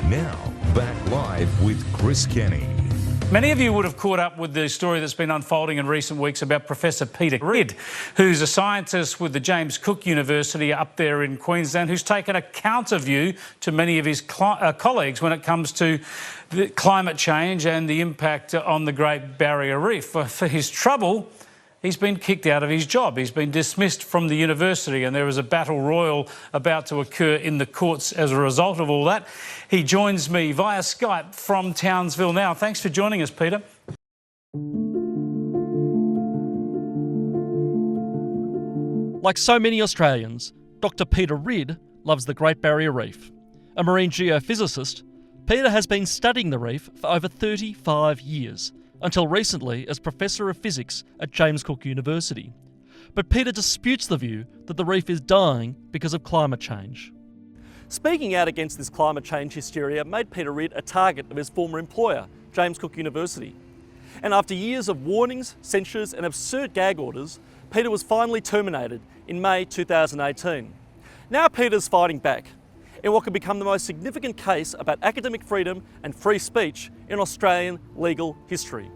Now, back live with Chris Kenny. Many of you would have caught up with the story that's been unfolding in recent weeks about Professor Peter Ridd, who's a scientist with the James Cook University up there in Queensland, who's taken a counter view to many of his colleagues when it comes to the climate change and the impact on the Great Barrier Reef. For his trouble, he's been kicked out of his job. He's been dismissed from the university, and there is a battle royal about to occur in the courts as a result of all that. He joins me via Skype from Townsville now. Thanks for joining us, Peter. Like so many Australians, Dr. Peter Ridd loves the Great Barrier Reef. A marine geophysicist, Peter has been studying the reef for over 35 years, until recently as Professor of Physics at James Cook University. But Peter disputes the view that the reef is dying because of climate change. Speaking out against this climate change hysteria made Peter Ridd a target of his former employer, James Cook University. And after years of warnings, censures and absurd gag orders, Peter was finally terminated in May 2018. Now Peter's fighting back in what could become the most significant case about academic freedom and free speech in Australian legal history.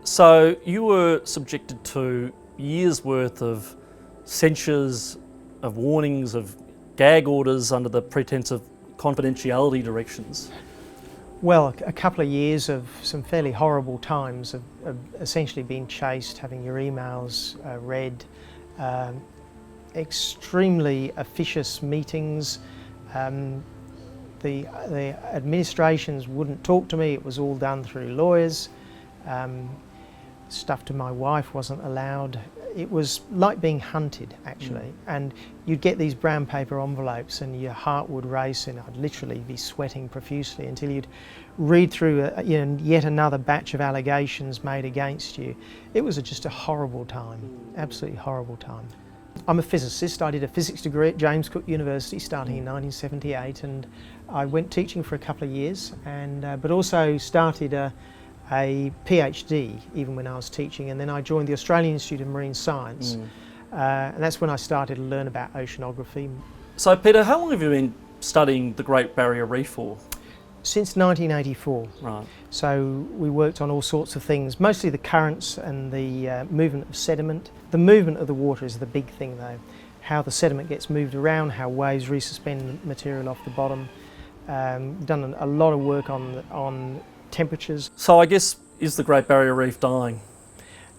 So you were subjected to years' worth of censures, of warnings, of gag orders under the pretense of confidentiality directions. Well, a couple of years of some fairly horrible times of essentially being chased, having your emails read, extremely officious meetings. The administrations wouldn't talk to me. It was all done through lawyers. Stuff to my wife wasn't allowed. It was like being hunted, actually. And you'd get these brown paper envelopes and your heart would race and I'd literally be sweating profusely until you'd read through yet another batch of allegations made against you. It was just a horrible time, absolutely horrible time. I'm a physicist. I did a physics degree at James Cook University starting in 1978, and I went teaching for a couple of years, and but also started a PhD even when I was teaching, and then I joined the Australian Institute of Marine Science, and that's when I started to learn about oceanography. So Peter, how long have you been studying the Great Barrier Reef for? Since 1984. Right. So we worked on all sorts of things, mostly the currents and the movement of sediment. The movement of the water is the big thing though. How the sediment gets moved around, how waves resuspend material off the bottom. Done a lot of work on temperatures. So I guess, is the Great Barrier Reef dying?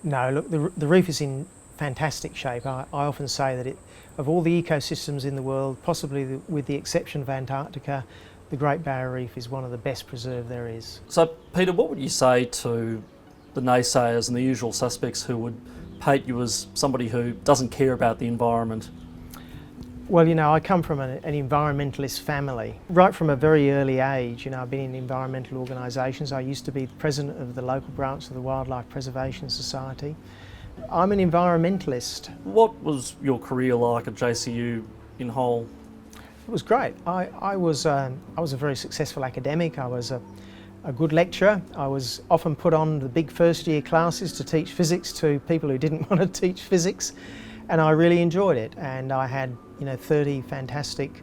No, look, the reef is in fantastic shape. I often say that of all the ecosystems in the world, possibly with the exception of Antarctica, the Great Barrier Reef is one of the best preserved there is. So Peter, what would you say to the naysayers and the usual suspects who would paint you as somebody who doesn't care about the environment? Well, you know, I come from an environmentalist family. Right from a very early age, you know, I've been in environmental organisations. I used to be the president of the local branch of the Wildlife Preservation Society. I'm an environmentalist. What was your career like at JCU in whole? It was great. I was a very successful academic. I was a good lecturer. I was often put on the big first year classes to teach physics to people who didn't want to teach physics, and I really enjoyed it. And I had 30 fantastic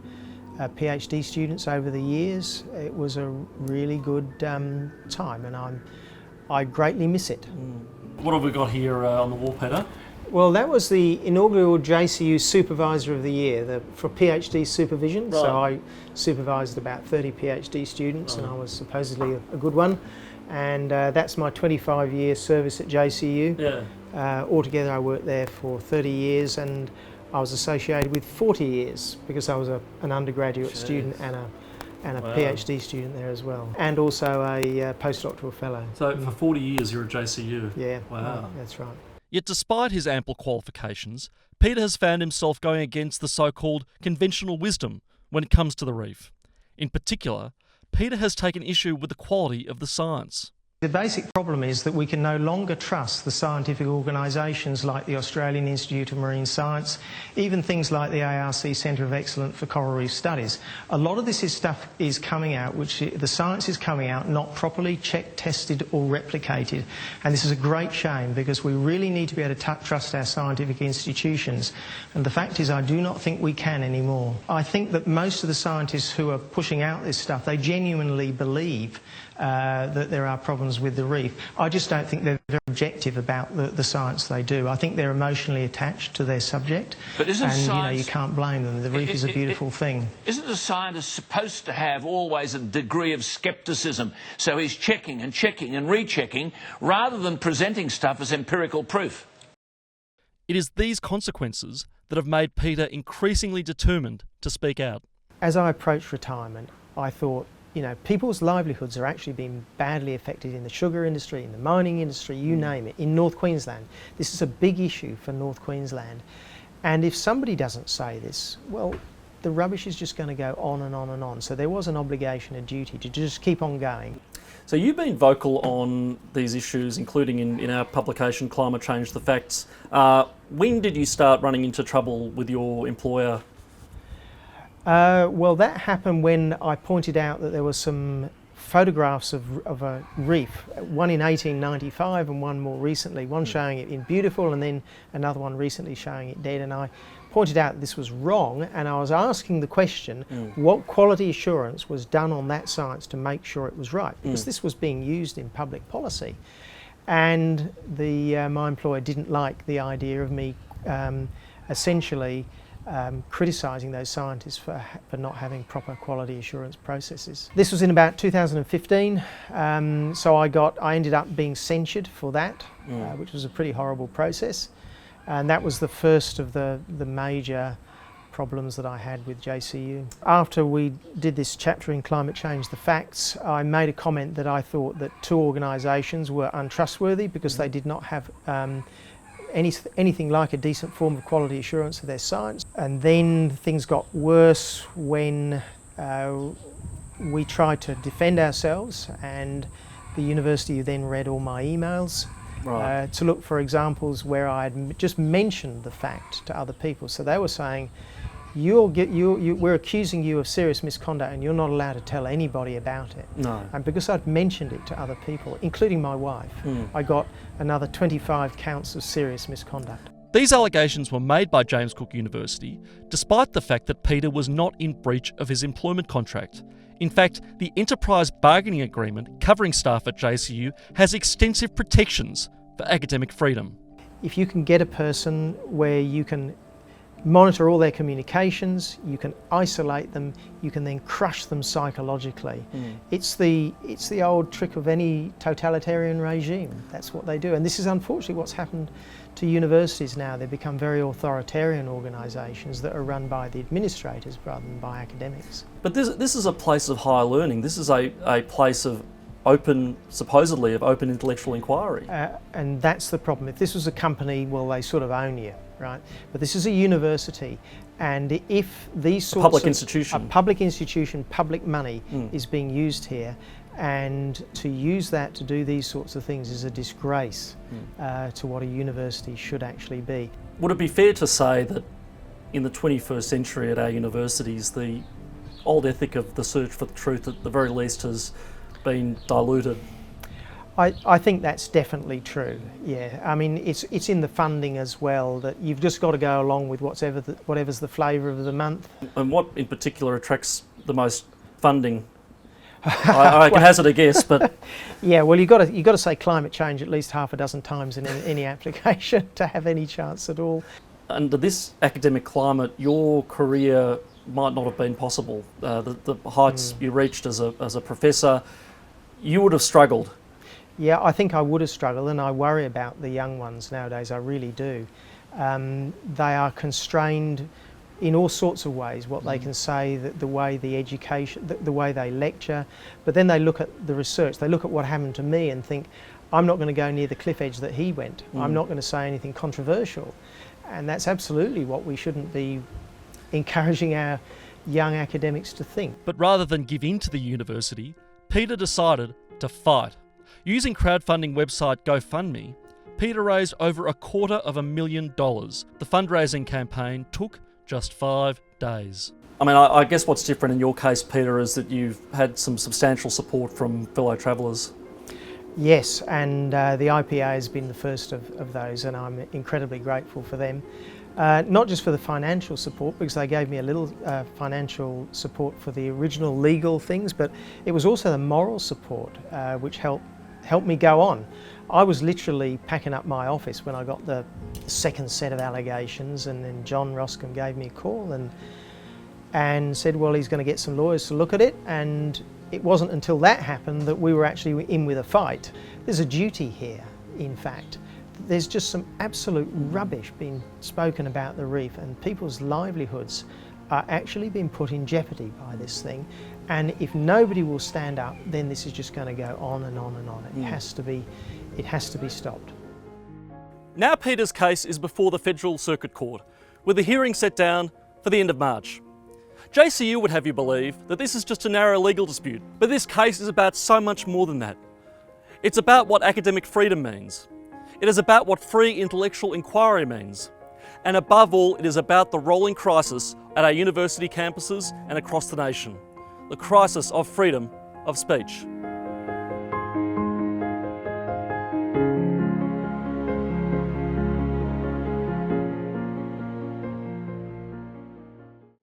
PhD students over the years. It was a really good time, and I greatly miss it. What have we got here on the wall, Peter? Well, that was the inaugural JCU Supervisor of the Year for PhD supervision. Right. So I supervised about 30 PhD students, and I was supposedly a good one. And that's my 25-year service at JCU. Yeah. Altogether, I worked there for 30 years, and I was associated with 40 years because I was an undergraduate student and a PhD student there as well, and also a postdoctoral fellow. So for 40 years you're at JCU? Yeah. Wow. That's right. Yet despite his ample qualifications, Peter has found himself going against the so-called conventional wisdom when it comes to the reef. In particular, Peter has taken issue with the quality of the science. The basic problem is that we can no longer trust the scientific organisations like the Australian Institute of Marine Science, even things like the ARC Centre of Excellence for Coral Reef Studies. A lot of this stuff is coming out, which the science is coming out not properly checked, tested or replicated. And this is a great shame, because we really need to be able to trust our scientific institutions. And the fact is, I do not think we can anymore. I think that most of the scientists who are pushing out this stuff, they genuinely believe that there are problems with the reef. I just don't think they're very objective about the science they do. I think they're emotionally attached to their subject, but isn't and science, you can't blame them. The reef is a beautiful thing. Isn't a scientist supposed to have always a degree of scepticism? So he's checking and checking and rechecking rather than presenting stuff as empirical proof. It is these consequences that have made Peter increasingly determined to speak out. As I approached retirement, I thought, you know, people's livelihoods are actually being badly affected in the sugar industry, in the mining industry, you name it, in North Queensland. This is a big issue for North Queensland. And if somebody doesn't say this, well, the rubbish is just going to go on and on and on. So there was an obligation, a duty to just keep on going. So you've been vocal on these issues, including in our publication, Climate Change, the Facts. When did you start running into trouble with your employer? Well, that happened when I pointed out that there were some photographs of a reef, one in 1895 and one more recently, one showing it in beautiful and then another one recently showing it dead, and I pointed out that this was wrong, and I was asking the question, what quality assurance was done on that science to make sure it was right, because this was being used in public policy. And my employer didn't like the idea of me essentially criticising those scientists for not having proper quality assurance processes. This was in about 2015, so I ended up being censured for that, which was a pretty horrible process, and that was the first of the major problems that I had with JCU. After we did this chapter in Climate Change, the Facts, I made a comment that I thought that two organisations were untrustworthy because they did not have anything like a decent form of quality assurance of their science. And then things got worse when we tried to defend ourselves, and the university then read all my emails to look for examples where I had just mentioned the fact to other people. So they were saying, we're accusing you of serious misconduct and you're not allowed to tell anybody about it. No. And because I'd mentioned it to other people, including my wife, I got another 25 counts of serious misconduct. These allegations were made by James Cook University, despite the fact that Peter was not in breach of his employment contract. In fact, the Enterprise Bargaining Agreement covering staff at JCU has extensive protections for academic freedom. If you can get a person where you can monitor all their communications, you can isolate them, you can then crush them psychologically. It's the old trick of any totalitarian regime. That's what they do, and this is unfortunately what's happened to universities now. They've become very authoritarian organisations that are run by the administrators rather than by academics. But this is a place of higher learning. This is a place of supposedly open intellectual inquiry. And that's the problem. If this was a company, well, they sort of own you, right? But this is a university, and if these sorts public of... institution. A public institution, public money is being used here, and to use that to do these sorts of things is a disgrace to what a university should actually be. Would it be fair to say that in the 21st century at our universities, the old ethic of the search for the truth at the very least has been diluted? I think that's definitely true, yeah. I mean, it's in the funding as well, that you've just got to go along with whatever's the flavour of the month. And what in particular attracts the most funding? I can hazard a guess, but... Yeah, well, you've got to say climate change at least half a dozen times in any application to have any chance at all. Under this academic climate, your career might not have been possible. The heights you reached as a professor, you would have struggled. Yeah, I think I would have struggled, and I worry about the young ones nowadays, I really do. They are constrained in all sorts of ways, what they can say, the way the education, the way they lecture, but then they look at the research, they look at what happened to me and think, I'm not going to go near the cliff edge that he went, I'm not going to say anything controversial. And that's absolutely what we shouldn't be encouraging our young academics to think. But rather than give in to the university, Peter decided to fight. Using crowdfunding website GoFundMe, Peter raised over $250,000. The fundraising campaign took just 5 days. I mean, I guess what's different in your case, Peter, is that you've had some substantial support from fellow travellers. Yes, and the IPA has been the first of those, and I'm incredibly grateful for them. Not just for the financial support, because they gave me a little financial support for the original legal things, but it was also the moral support which helped me go on. I was literally packing up my office when I got the second set of allegations, and then John Roscombe gave me a call and said, well, he's going to get some lawyers to look at it, and it wasn't until that happened that we were actually in with a fight. There's a duty here, in fact. There's just some absolute rubbish being spoken about the reef, and people's livelihoods are actually being put in jeopardy by this thing. And if nobody will stand up, then this is just going to go on and on and on. It has to be stopped. Now Peter's case is before the Federal Circuit Court, with the hearing set down for the end of March. JCU would have you believe that this is just a narrow legal dispute, but this case is about so much more than that. It's about what academic freedom means. It is about what free intellectual inquiry means. And above all, it is about the rolling crisis at our university campuses and across the nation. The crisis of freedom of speech.